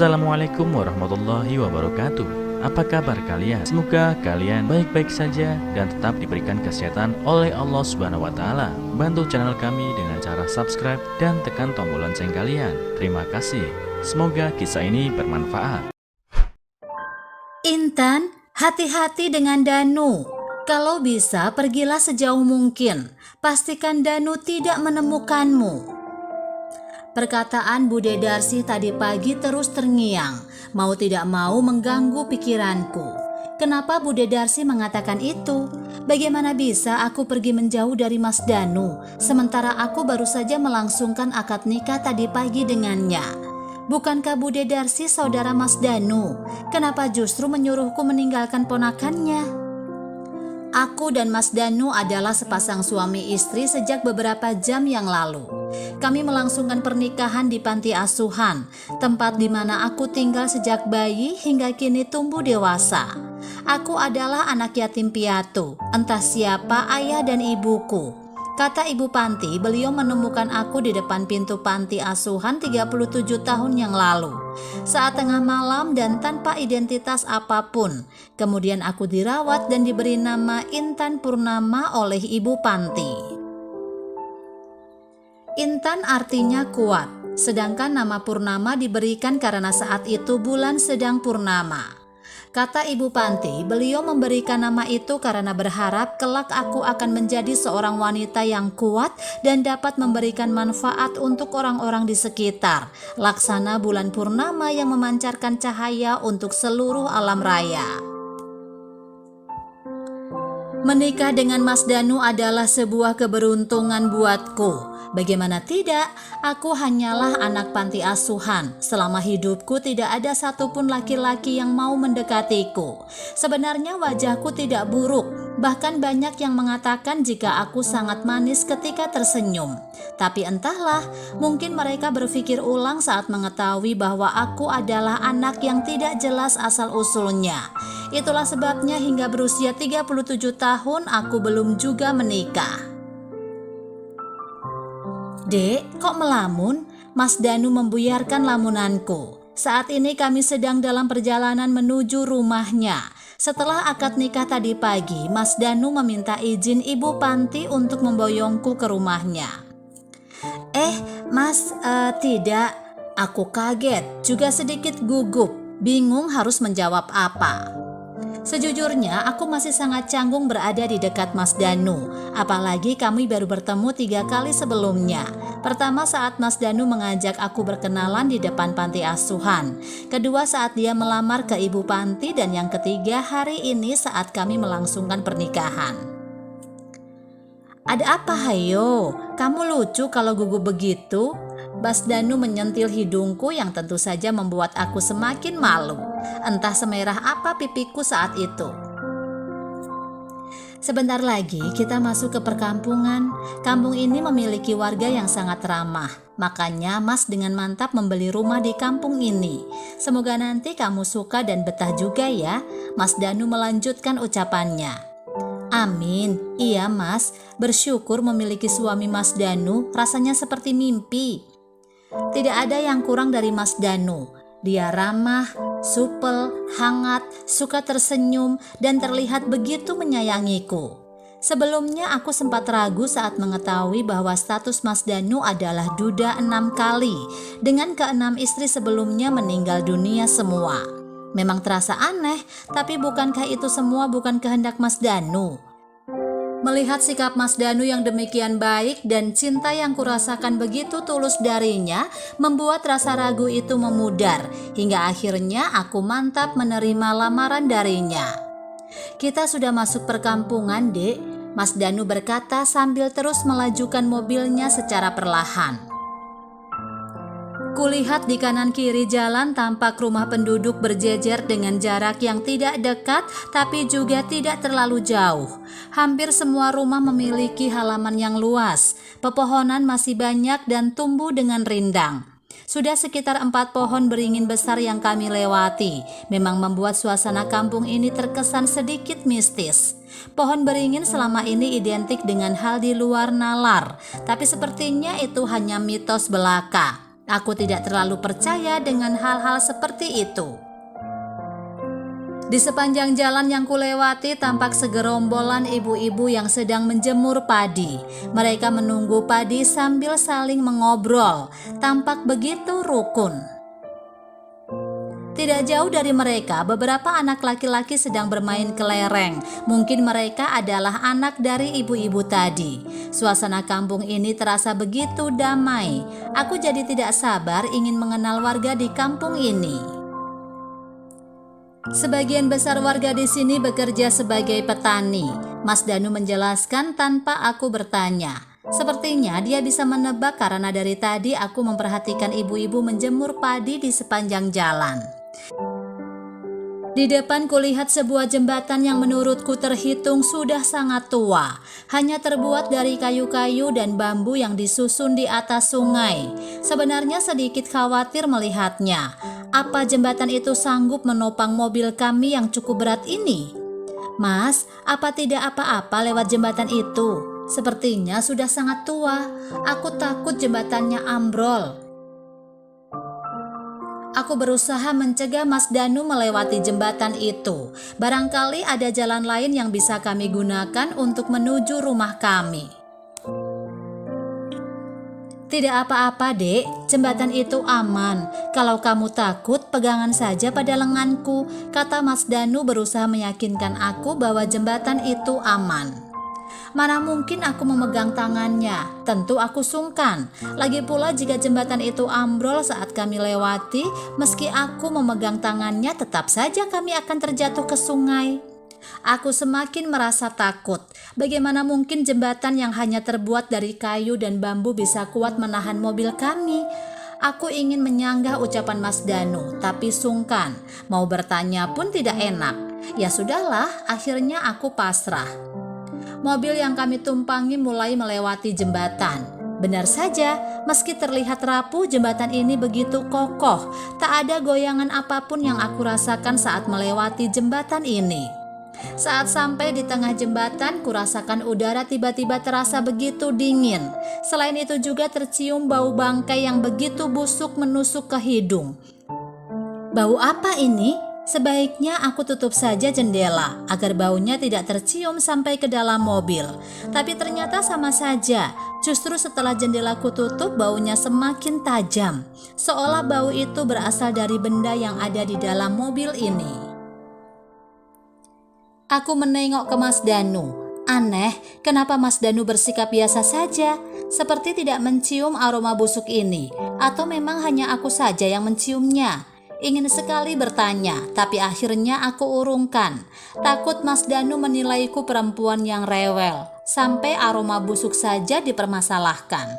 Assalamualaikum warahmatullahi wabarakatuh. Apa kabar kalian? Semoga kalian baik-baik saja dan tetap diberikan kesehatan oleh Allah Subhanahu wa taala. Bantu channel kami dengan cara subscribe dan tekan tombol lonceng kalian. Terima kasih. Semoga kisah ini bermanfaat. Intan, hati-hati dengan Danu. Kalau bisa pergilah sejauh mungkin. Pastikan Danu tidak menemukanmu. Perkataan Bude Darsi tadi pagi terus terngiang, mau tidak mau mengganggu pikiranku. Kenapa Bude Darsi mengatakan itu? Bagaimana bisa aku pergi menjauh dari Mas Danu, sementara aku baru saja melangsungkan akad nikah tadi pagi dengannya? Bukankah Bude Darsi saudara Mas Danu? Kenapa justru menyuruhku meninggalkan ponakannya? Aku dan Mas Danu adalah sepasang suami istri sejak beberapa jam yang lalu. Kami melangsungkan pernikahan di panti asuhan, tempat di mana aku tinggal sejak bayi hingga kini tumbuh dewasa. Aku adalah anak yatim piatu, entah siapa ayah dan ibuku. Kata ibu panti, beliau menemukan aku di depan pintu panti asuhan 37 tahun yang lalu, saat tengah malam dan tanpa identitas apapun. Kemudian aku dirawat dan diberi nama Intan Purnama oleh ibu panti. Intan artinya kuat, sedangkan nama Purnama diberikan karena saat itu bulan sedang purnama. Kata ibu panti, beliau memberikan nama itu karena berharap kelak aku akan menjadi seorang wanita yang kuat dan dapat memberikan manfaat untuk orang-orang di sekitar, laksana bulan purnama yang memancarkan cahaya untuk seluruh alam raya. Menikah dengan Mas Danu adalah sebuah keberuntungan buatku. Bagaimana tidak, aku hanyalah anak panti asuhan. Selama hidupku tidak ada satupun laki-laki yang mau mendekatiku. Sebenarnya wajahku tidak buruk, bahkan banyak yang mengatakan jika aku sangat manis ketika tersenyum. Tapi entahlah, mungkin mereka berpikir ulang saat mengetahui bahwa aku adalah anak yang tidak jelas asal-usulnya. Itulah sebabnya hingga berusia 37 tahun aku belum juga menikah. Dek, kok melamun? Mas Danu membuyarkan lamunanku. Saat ini kami sedang dalam perjalanan menuju rumahnya. Setelah akad nikah tadi pagi, Mas Danu meminta izin ibu panti untuk memboyongku ke rumahnya. Mas, tidak. Aku kaget, juga sedikit gugup, bingung harus menjawab apa. Sejujurnya, aku masih sangat canggung berada di dekat Mas Danu. Apalagi kami baru bertemu 3 kali sebelumnya. Pertama saat Mas Danu mengajak aku berkenalan di depan panti asuhan. Kedua saat dia melamar ke ibu panti. Dan yang ketiga hari ini saat kami melangsungkan pernikahan. Ada apa hayo? Kamu lucu kalau gugup begitu. Mas Danu menyentil hidungku yang tentu saja membuat aku semakin malu. Entah semerah apa pipiku saat itu. Sebentar lagi kita masuk ke perkampungan. Kampung ini memiliki warga yang sangat ramah. Makanya Mas dengan mantap membeli rumah di kampung ini. Semoga nanti kamu suka dan betah juga ya. Mas Danu melanjutkan ucapannya. Amin, iya Mas. Bersyukur memiliki suami Mas Danu, rasanya seperti mimpi. Tidak ada yang kurang dari Mas Danu. Dia ramah, supel, hangat, suka tersenyum, dan terlihat begitu menyayangiku. Sebelumnya aku sempat ragu saat mengetahui bahwa status Mas Danu adalah duda 6 kali, dengan ke-6 istri sebelumnya meninggal dunia semua. Memang terasa aneh, tapi bukankah itu semua bukan kehendak Mas Danu? Melihat sikap Mas Danu yang demikian baik dan cinta yang kurasakan begitu tulus darinya, membuat rasa ragu itu memudar, hingga akhirnya aku mantap menerima lamaran darinya. Kita sudah masuk perkampungan, Dek, Mas Danu berkata sambil terus melajukan mobilnya secara perlahan. Kulihat di kanan kiri jalan tampak rumah penduduk berjejer dengan jarak yang tidak dekat tapi juga tidak terlalu jauh. Hampir semua rumah memiliki halaman yang luas. Pepohonan masih banyak dan tumbuh dengan rindang. Sudah sekitar 4 pohon beringin besar yang kami lewati. Memang membuat suasana kampung ini terkesan sedikit mistis. Pohon beringin selama ini identik dengan hal di luar nalar, tapi sepertinya itu hanya mitos belaka. Aku tidak terlalu percaya dengan hal-hal seperti itu. Di sepanjang jalan yang kulewati tampak segerombolan ibu-ibu yang sedang menjemur padi. Mereka menunggu padi sambil saling mengobrol, tampak begitu rukun. Tidak jauh dari mereka, beberapa anak laki-laki sedang bermain kelereng. Mungkin mereka adalah anak dari ibu-ibu tadi. Suasana kampung ini terasa begitu damai. Aku jadi tidak sabar ingin mengenal warga di kampung ini. Sebagian besar warga di sini bekerja sebagai petani. Mas Danu menjelaskan tanpa aku bertanya. Sepertinya dia bisa menebak karena dari tadi aku memperhatikan ibu-ibu menjemur padi di sepanjang jalan. Di depan kulihat sebuah jembatan yang menurutku terhitung sudah sangat tua. Hanya terbuat dari kayu-kayu dan bambu yang disusun di atas sungai. Sebenarnya sedikit khawatir melihatnya. Apa jembatan itu sanggup menopang mobil kami yang cukup berat ini? Mas, apa tidak apa-apa lewat jembatan itu? Sepertinya sudah sangat tua. Aku takut jembatannya ambrol. Aku berusaha mencegah Mas Danu melewati jembatan itu. Barangkali ada jalan lain yang bisa kami gunakan untuk menuju rumah kami. Tidak apa-apa, Dek. Jembatan itu aman. Kalau kamu takut, pegangan saja pada lenganku, kata Mas Danu berusaha meyakinkan aku bahwa jembatan itu aman. Mana mungkin aku memegang tangannya, tentu aku sungkan. Lagi pula jika jembatan itu ambrol saat kami lewati, meski aku memegang tangannya tetap saja kami akan terjatuh ke sungai. Aku semakin merasa takut. Bagaimana mungkin jembatan yang hanya terbuat dari kayu dan bambu bisa kuat menahan mobil kami? Aku ingin menyanggah ucapan Mas Danu, tapi sungkan. Mau bertanya pun tidak enak. Ya sudahlah, akhirnya aku pasrah. Mobil yang kami tumpangi mulai melewati jembatan. Benar saja, meski terlihat rapuh, jembatan ini begitu kokoh. Tak ada goyangan apapun yang aku rasakan saat melewati jembatan ini. Saat sampai di tengah jembatan, kurasakan udara tiba-tiba terasa begitu dingin. Selain itu juga tercium bau bangkai yang begitu busuk menusuk ke hidung. Bau apa ini? Sebaiknya aku tutup saja jendela agar baunya tidak tercium sampai ke dalam mobil. Tapi ternyata sama saja, justru setelah jendelaku tutup baunya semakin tajam. Seolah bau itu berasal dari benda yang ada di dalam mobil ini. Aku menengok ke Mas Danu. Aneh, kenapa Mas Danu bersikap biasa saja? Seperti tidak mencium aroma busuk ini. Atau memang hanya aku saja yang menciumnya? Ingin sekali bertanya, tapi akhirnya aku urungkan. Takut Mas Danu menilaiku perempuan yang rewel, sampai aroma busuk saja dipermasalahkan.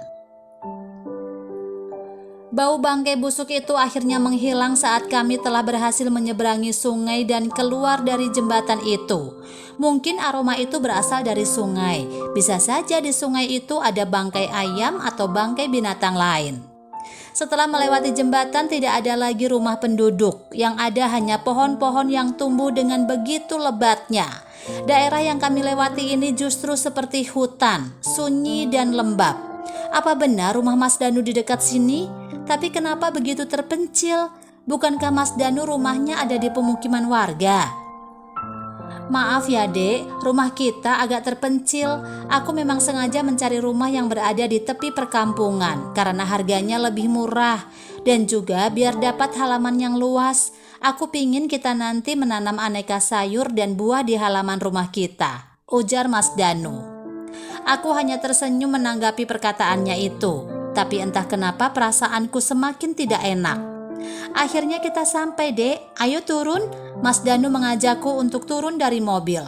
Bau bangkai busuk itu akhirnya menghilang saat kami telah berhasil menyeberangi sungai dan keluar dari jembatan itu. Mungkin aroma itu berasal dari sungai. Bisa saja di sungai itu ada bangkai ayam atau bangkai binatang lain. Setelah melewati jembatan tidak ada lagi rumah penduduk, yang ada hanya pohon-pohon yang tumbuh dengan begitu lebatnya. Daerah yang kami lewati ini justru seperti hutan, sunyi dan lembab. Apa benar rumah Mas Danu di dekat sini? Tapi kenapa begitu terpencil? Bukankah Mas Danu rumahnya ada di pemukiman warga? Maaf ya Dek, rumah kita agak terpencil. Aku memang sengaja mencari rumah yang berada di tepi perkampungan karena harganya lebih murah dan juga biar dapat halaman yang luas. Aku pingin kita nanti menanam aneka sayur dan buah di halaman rumah kita, ujar Mas Danu. Aku hanya tersenyum menanggapi perkataannya itu, tapi entah kenapa perasaanku semakin tidak enak. Akhirnya kita sampai, Dek. Ayo turun. Mas Danu mengajakku untuk turun dari mobil.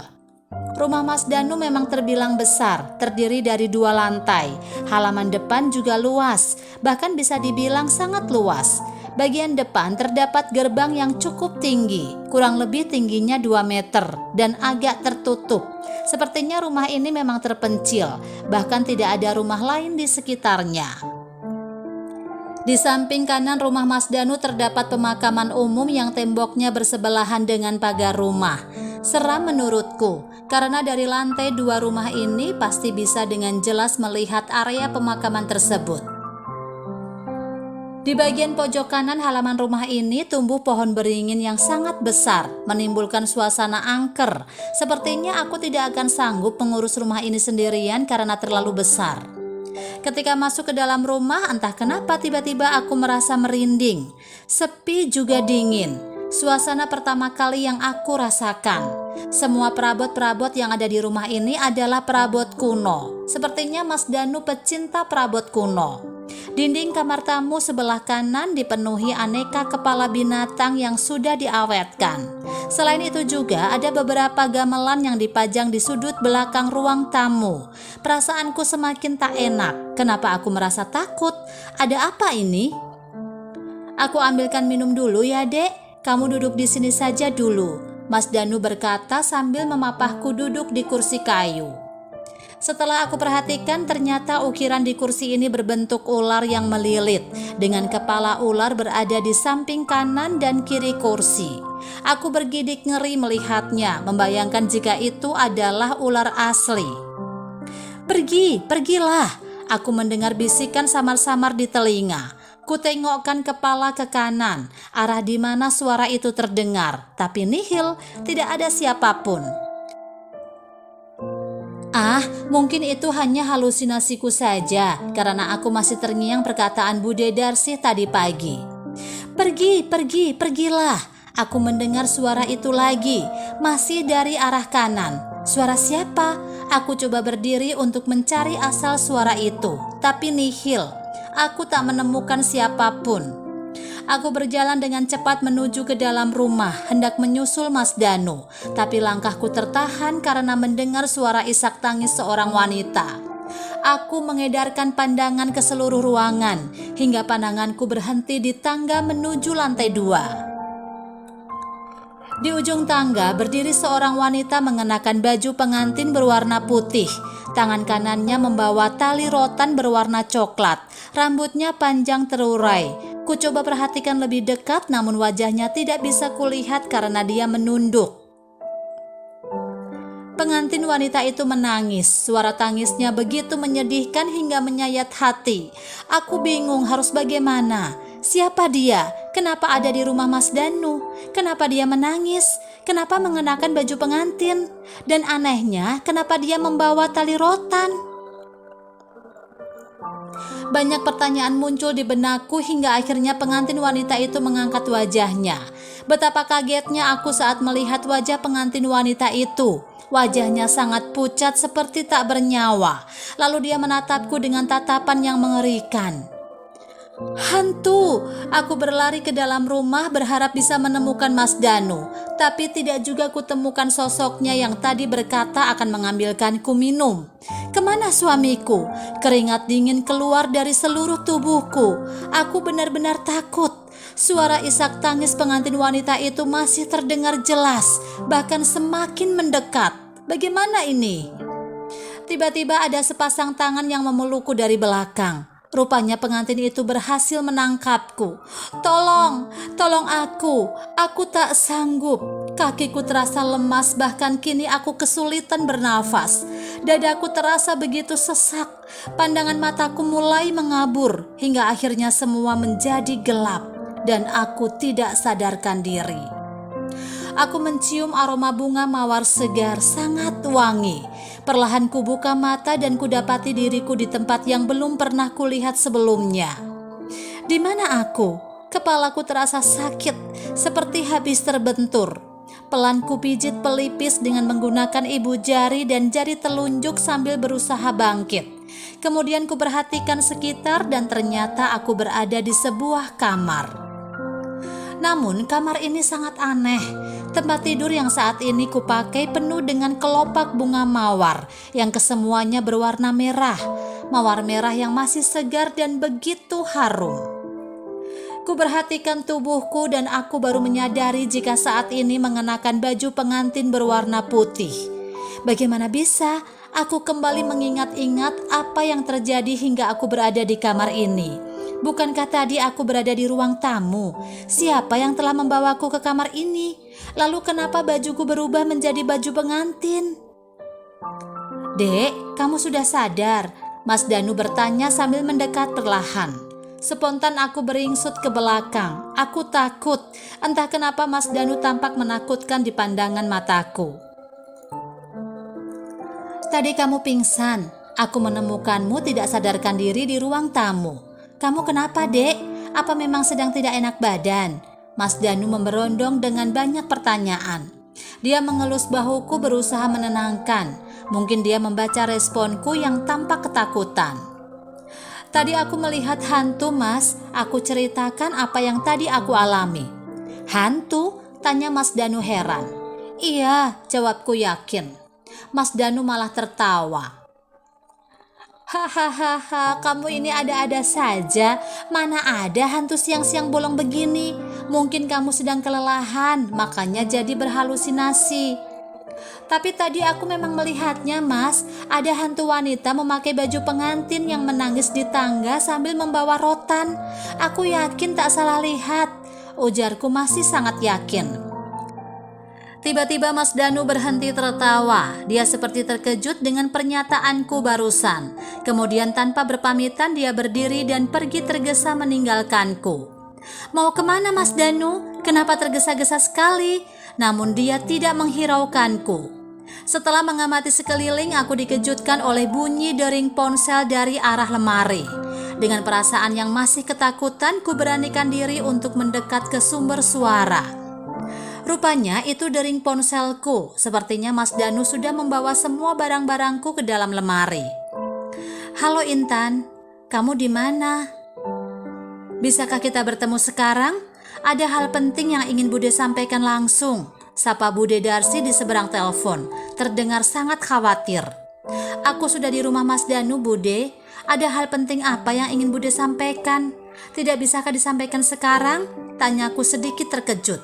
Rumah Mas Danu memang terbilang besar, terdiri dari 2 lantai. Halaman depan juga luas, bahkan bisa dibilang sangat luas. Bagian depan terdapat gerbang yang cukup tinggi, kurang lebih tingginya 2 meter dan agak tertutup. Sepertinya rumah ini memang terpencil, bahkan tidak ada rumah lain di sekitarnya. Di samping kanan rumah Mas Danu terdapat pemakaman umum yang temboknya bersebelahan dengan pagar rumah. Seram menurutku, karena dari lantai 2 rumah ini pasti bisa dengan jelas melihat area pemakaman tersebut. Di bagian pojok kanan halaman rumah ini tumbuh pohon beringin yang sangat besar, menimbulkan suasana angker. Sepertinya aku tidak akan sanggup mengurus rumah ini sendirian karena terlalu besar. Ketika masuk ke dalam rumah, entah kenapa tiba-tiba aku merasa merinding. Sepi juga dingin. Suasana pertama kali yang aku rasakan. Semua perabot-perabot yang ada di rumah ini adalah perabot kuno. Sepertinya Mas Danu pecinta perabot kuno. Dinding kamar tamu sebelah kanan dipenuhi aneka kepala binatang yang sudah diawetkan. Selain itu juga ada beberapa gamelan yang dipajang di sudut belakang ruang tamu. Perasaanku semakin tak enak. Kenapa aku merasa takut? Ada apa ini? Aku ambilkan minum dulu ya, Dek. Kamu duduk di sini saja dulu, Mas Danu berkata sambil memapahku duduk di kursi kayu. Setelah aku perhatikan, ternyata ukiran di kursi ini berbentuk ular yang melilit, dengan kepala ular berada di samping kanan dan kiri kursi. Aku bergidik ngeri melihatnya, membayangkan jika itu adalah ular asli. Pergilah, aku mendengar bisikan samar-samar di telinga. Kutengokkan kepala ke kanan, arah di mana suara itu terdengar, tapi nihil, tidak ada siapapun. Mungkin itu hanya halusinasiku saja, karena aku masih terngiang perkataan Bude Darsi tadi pagi. Pergilah. Aku mendengar suara itu lagi, masih dari arah kanan. Suara siapa? Aku coba berdiri untuk mencari asal suara itu, tapi nihil. Aku tak menemukan siapapun. Aku berjalan dengan cepat menuju ke dalam rumah, hendak menyusul Mas Danu, tapi langkahku tertahan karena mendengar suara isak tangis seorang wanita. Aku mengedarkan pandangan ke seluruh ruangan, hingga pandanganku berhenti di tangga menuju lantai 2. Di ujung tangga berdiri seorang wanita mengenakan baju pengantin berwarna putih. Tangan kanannya membawa tali rotan berwarna coklat, rambutnya panjang terurai. Ku coba perhatikan lebih dekat, namun wajahnya tidak bisa kulihat karena dia menunduk. Pengantin wanita itu menangis. Suara tangisnya begitu menyedihkan hingga menyayat hati. Aku bingung harus bagaimana. Siapa dia? Kenapa ada di rumah Mas Danu? Kenapa dia menangis? Kenapa mengenakan baju pengantin? Dan anehnya, kenapa dia membawa tali rotan? Banyak pertanyaan muncul di benakku hingga akhirnya pengantin wanita itu mengangkat wajahnya. Betapa kagetnya aku saat melihat wajah pengantin wanita itu. Wajahnya sangat pucat seperti tak bernyawa. Lalu dia menatapku dengan tatapan yang mengerikan. Hantu! Aku berlari ke dalam rumah berharap bisa menemukan Mas Danu, tapi tidak juga kutemukan sosoknya yang tadi berkata akan mengambilkanku minum. Kemana suamiku? Keringat dingin keluar dari seluruh tubuhku. Aku benar-benar takut. Suara isak tangis pengantin wanita itu masih terdengar jelas, bahkan semakin mendekat. Bagaimana ini? Tiba-tiba ada sepasang tangan yang memelukku dari belakang. Rupanya pengantin itu berhasil menangkapku. Tolong aku tak sanggup. Kakiku terasa lemas, bahkan kini aku kesulitan bernafas. Dadaku terasa begitu sesak. Pandangan mataku mulai mengabur, hingga akhirnya semua menjadi gelap dan aku tidak sadarkan diri. Aku mencium aroma bunga mawar segar sangat wangi. Perlahan ku buka mata dan kudapati diriku di tempat yang belum pernah kulihat sebelumnya. Di mana aku? Kepalaku terasa sakit, seperti habis terbentur. Pelan ku pijit pelipis dengan menggunakan ibu jari dan jari telunjuk sambil berusaha bangkit. Kemudian ku perhatikan sekitar dan ternyata aku berada di sebuah kamar. Namun kamar ini sangat aneh. Tempat tidur yang saat ini kupakai penuh dengan kelopak bunga mawar yang kesemuanya berwarna merah. Mawar merah yang masih segar dan begitu harum. Ku perhatikan tubuhku dan aku baru menyadari jika saat ini mengenakan baju pengantin berwarna putih. Bagaimana bisa aku kembali mengingat-ingat apa yang terjadi hingga aku berada di kamar ini? Bukankah tadi aku berada di ruang tamu? Siapa yang telah membawaku ke kamar ini? Lalu kenapa bajuku berubah menjadi baju pengantin? Dek, kamu sudah sadar? Mas Danu bertanya sambil mendekat perlahan. Spontan aku beringsut ke belakang. Aku takut. Entah kenapa Mas Danu tampak menakutkan di pandangan mataku. Tadi kamu pingsan. Aku menemukanmu tidak sadarkan diri di ruang tamu. Kamu kenapa, Dek? Apa memang sedang tidak enak badan? Mas Danu memberondong dengan banyak pertanyaan. Dia mengelus bahuku berusaha menenangkan. Mungkin dia membaca responku yang tampak ketakutan. Tadi aku melihat hantu, Mas. Aku ceritakan apa yang tadi aku alami. Hantu? Tanya Mas Danu heran. Iya, jawabku yakin. Mas Danu malah tertawa. Hahaha, kamu ini ada-ada saja. Mana ada hantu siang-siang bolong begini? Mungkin kamu sedang kelelahan, makanya jadi berhalusinasi. Tapi tadi aku memang melihatnya, Mas. Ada hantu wanita memakai baju pengantin yang menangis di tangga sambil membawa rotan. Aku yakin tak salah lihat. Ujarku masih sangat yakin. Tiba-tiba Mas Danu berhenti tertawa. Dia seperti terkejut dengan pernyataanku barusan. Kemudian tanpa berpamitan dia berdiri dan pergi tergesa meninggalkanku. Mau kemana, Mas Danu? Kenapa tergesa-gesa sekali? Namun dia tidak menghiraukanku. Setelah mengamati sekeliling, aku dikejutkan oleh bunyi dering ponsel dari arah lemari. Dengan perasaan yang masih ketakutan, ku beranikan diri untuk mendekat ke sumber suara. Rupanya itu dering ponselku. Sepertinya Mas Danu sudah membawa semua barang-barangku ke dalam lemari. Halo Intan, kamu di mana? Bisakah kita bertemu sekarang? Ada hal penting yang ingin Bude sampaikan langsung. Sapa Bude Darsi di seberang telepon. Terdengar sangat khawatir. Aku sudah di rumah Mas Danu, Bude. Ada hal penting apa yang ingin Bude sampaikan? Tidak bisakah disampaikan sekarang? Tanyaku sedikit terkejut.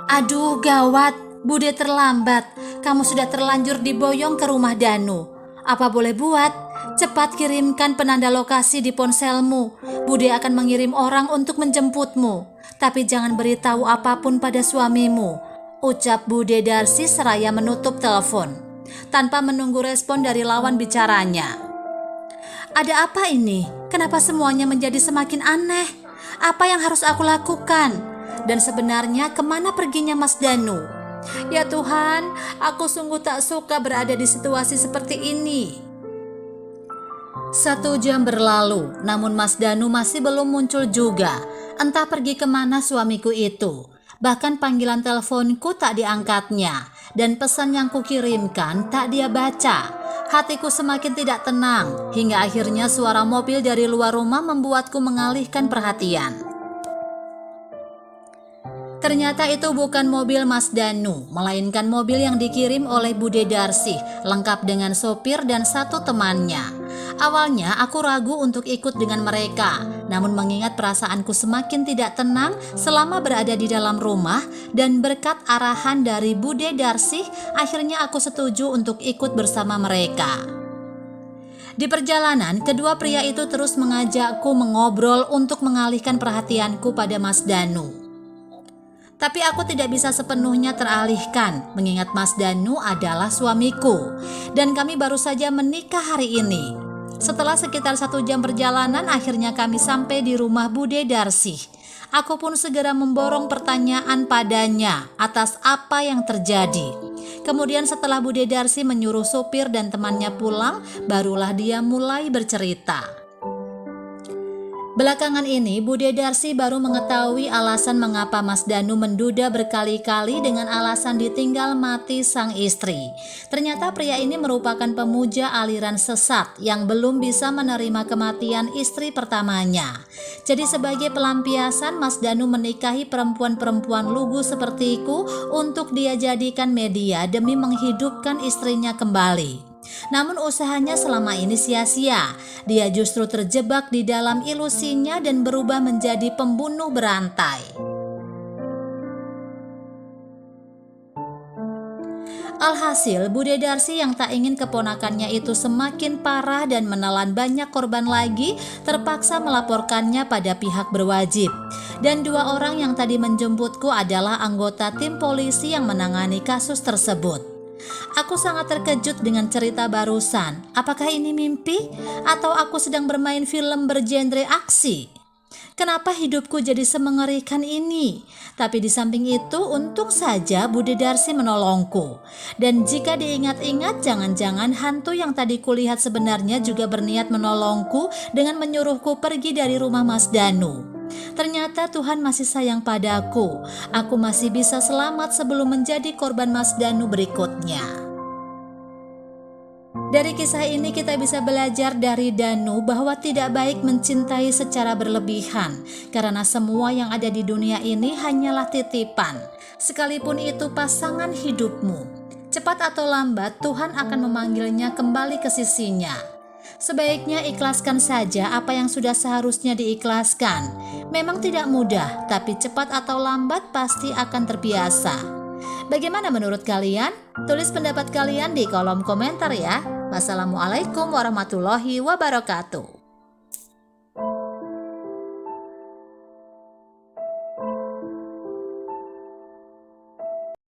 Aduh, gawat. Bude terlambat. Kamu sudah terlanjur diboyong ke rumah Danu. Apa boleh buat? Cepat kirimkan penanda lokasi di ponselmu. Bude akan mengirim orang untuk menjemputmu. Tapi jangan beritahu apapun pada suamimu, ucap Bude Darsi seraya menutup telepon. Tanpa menunggu respon dari lawan bicaranya. Ada apa ini? Kenapa semuanya menjadi semakin aneh? Apa yang harus aku lakukan? Dan sebenarnya kemana perginya Mas Danu? Ya Tuhan, aku sungguh tak suka berada di situasi seperti ini. 1 jam berlalu, namun Mas Danu masih belum muncul juga. Entah pergi kemana suamiku itu. Bahkan panggilan teleponku tak diangkatnya. Dan pesan yang kukirimkan tak dia baca. Hatiku semakin tidak tenang. Hingga akhirnya suara mobil dari luar rumah membuatku mengalihkan perhatian. Ternyata itu bukan mobil Mas Danu, melainkan mobil yang dikirim oleh Bude Darsi, lengkap dengan sopir dan 1 temannya. Awalnya aku ragu untuk ikut dengan mereka, namun mengingat perasaanku semakin tidak tenang selama berada di dalam rumah dan berkat arahan dari Bude Darsi, akhirnya aku setuju untuk ikut bersama mereka. Di perjalanan, kedua pria itu terus mengajakku mengobrol untuk mengalihkan perhatianku pada Mas Danu. Tapi aku tidak bisa sepenuhnya teralihkan, mengingat Mas Danu adalah suamiku, dan kami baru saja menikah hari ini. Setelah sekitar 1 jam perjalanan, akhirnya kami sampai di rumah Bude Darsi. Aku pun segera memborong pertanyaan padanya atas apa yang terjadi. Kemudian setelah Bude Darsi menyuruh sopir dan temannya pulang, barulah dia mulai bercerita. Belakangan ini, Bude Darsi baru mengetahui alasan mengapa Mas Danu menduda berkali-kali dengan alasan ditinggal mati sang istri. Ternyata pria ini merupakan pemuja aliran sesat yang belum bisa menerima kematian istri pertamanya. Jadi sebagai pelampiasan, Mas Danu menikahi perempuan-perempuan lugu sepertiku untuk dia jadikan media demi menghidupkan istrinya kembali. Namun usahanya selama ini sia-sia. Dia justru terjebak di dalam ilusinya dan berubah menjadi pembunuh berantai. Alhasil, Bude Darsi yang tak ingin keponakannya itu semakin parah dan menelan banyak korban lagi, terpaksa melaporkannya pada pihak berwajib. Dan 2 orang yang tadi menjemputku adalah anggota tim polisi yang menangani kasus tersebut. Aku sangat terkejut dengan cerita barusan. Apakah ini mimpi? Atau aku sedang bermain film bergenre aksi? Kenapa hidupku jadi semengerikan ini? Tapi di samping itu, untung saja Bude Darsi menolongku. Dan jika diingat-ingat, jangan-jangan hantu yang tadi kulihat sebenarnya juga berniat menolongku dengan menyuruhku pergi dari rumah Mas Danu. Ternyata Tuhan masih sayang padaku. Aku masih bisa selamat sebelum menjadi korban Mas Danu berikutnya. Dari kisah ini kita bisa belajar dari Danu bahwa tidak baik mencintai secara berlebihan, karena semua yang ada di dunia ini hanyalah titipan, sekalipun itu pasangan hidupmu. Cepat atau lambat Tuhan akan memanggilnya kembali ke sisinya. Sebaiknya ikhlaskan saja apa yang sudah seharusnya diikhlaskan. Memang tidak mudah, tapi cepat atau lambat pasti akan terbiasa. Bagaimana menurut kalian? Tulis pendapat kalian di kolom komentar ya. Wassalamualaikum warahmatullahi wabarakatuh.